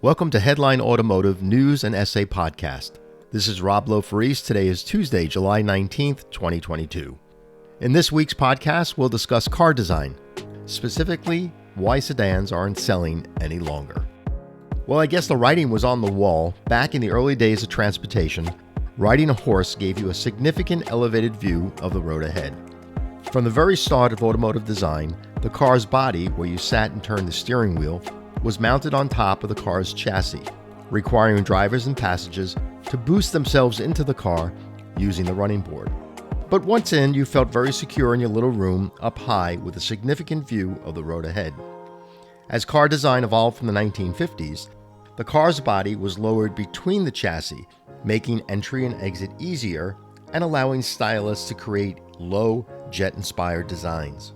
Welcome to Headline Automotive News and Essay Podcast. This is Rob Lofaris. Today is Tuesday, July 19th, 2022. In this week's podcast, we'll discuss car design, specifically why sedans aren't selling any longer. Well, I guess the writing was on the wall. Back in the early days of transportation, riding a horse gave you a significant elevated view of the road ahead. From the very start of automotive design, the car's body, where you sat and turned the steering wheel, was mounted on top of the car's chassis, requiring drivers and passengers to boost themselves into the car using the running board. But once in, you felt very secure in your little room up high with a significant view of the road ahead. As car design evolved from the 1950s, the car's body was lowered between the chassis, making entry and exit easier and allowing stylists to create low, jet-inspired designs.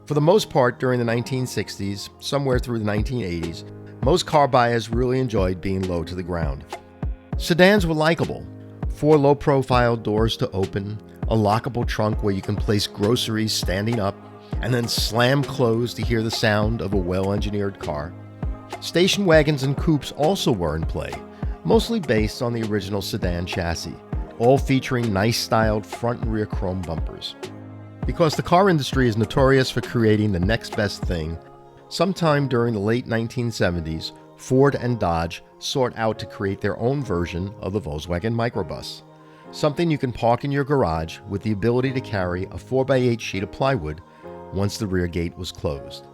For the most part, during the 1960s, somewhere through the 1980s, most car buyers really enjoyed being low to the ground. Sedans were likable. 4 low-profile doors to open, a lockable trunk where you can place groceries standing up, and then slam closed to hear the sound of a well-engineered car. Station wagons and coupes also were in play, mostly based on the original sedan chassis, all featuring nice styled front and rear chrome bumpers. Because the car industry is notorious for creating the next best thing, sometime during the late 1970s, Ford and Dodge sought out to create their own version of the Volkswagen microbus, something you can park in your garage with the ability to carry a 4x8 sheet of plywood once the rear gate was closed.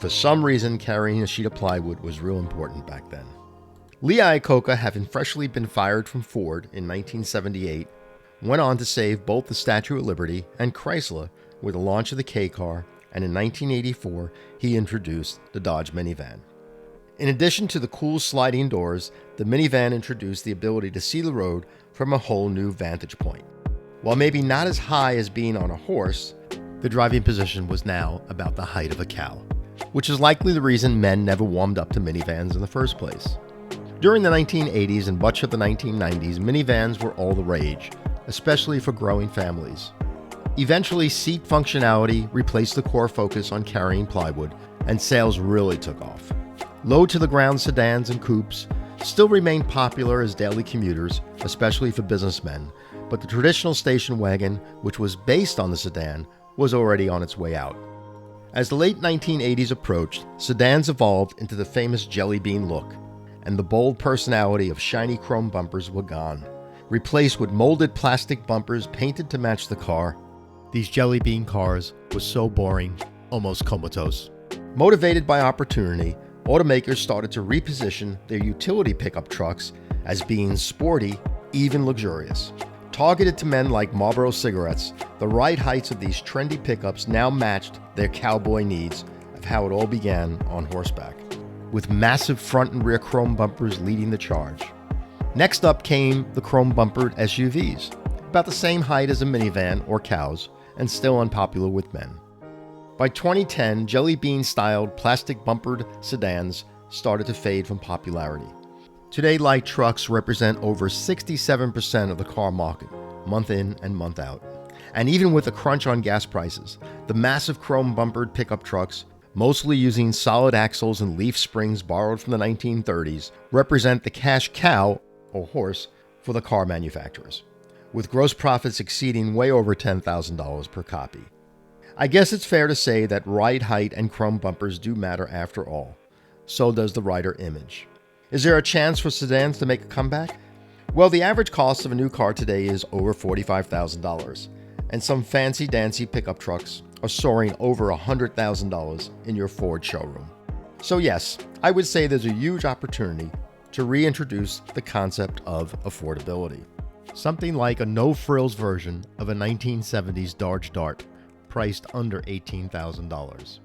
For some reason, carrying a sheet of plywood was real important back then. Lee Iacocca, having freshly been fired from Ford in 1978, went on to save both the Statue of Liberty and Chrysler with the launch of the K-Car, and in 1984, he introduced the Dodge minivan. In addition to the cool sliding doors, the minivan introduced the ability to see the road from a whole new vantage point. While maybe not as high as being on a horse, the driving position was now about the height of a cow, which is likely the reason men never warmed up to minivans in the first place. During the 1980s and much of the 1990s, minivans were all the rage, especially for growing families. Eventually, seat functionality replaced the core focus on carrying plywood, and sales really took off. Low-to-the-ground sedans and coupes still remain popular as daily commuters, especially for businessmen, but the traditional station wagon, which was based on the sedan, was already on its way out. As the late 1980s approached, sedans evolved into the famous jelly bean look, and the bold personality of shiny chrome bumpers were gone, replaced with molded plastic bumpers painted to match the car. These jelly bean cars were so boring, almost comatose. Motivated by opportunity, automakers started to reposition their utility pickup trucks as being sporty, even luxurious. Targeted to men like Marlboro cigarettes, the ride heights of these trendy pickups now matched their cowboy needs of how it all began on horseback, with massive front and rear chrome bumpers leading the charge. Next up came the chrome bumpered SUVs, about the same height as a minivan or cows, and still unpopular with men. By 2010, jelly bean styled plastic bumpered sedans started to fade from popularity. Today, light trucks represent over 67% of the car market, month in and month out. And even with a crunch on gas prices, the massive chrome bumpered pickup trucks, mostly using solid axles and leaf springs borrowed from the 1930s, represent the cash cow or horse for the car manufacturers, with gross profits exceeding way over $10,000 per copy. I guess it's fair to say that ride height and chrome bumpers do matter after all. So does the rider image. Is there a chance for sedans to make a comeback? Well, the average cost of a new car today is over $45,000, and some fancy-dancy pickup trucks are soaring over $100,000 in your Ford showroom. So yes, I would say there's a huge opportunity to reintroduce the concept of affordability. Something like a no-frills version of a 1970s Dodge Dart, priced under $18,000.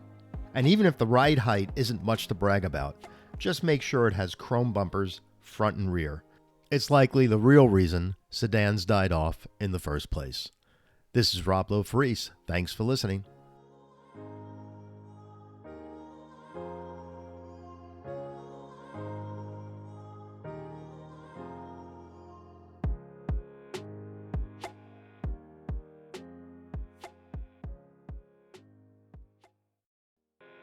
And even if the ride height isn't much to brag about, just make sure it has chrome bumpers, front and rear. It's likely the real reason sedans died off in the first place. This is Rob Lofaris. Thanks for listening.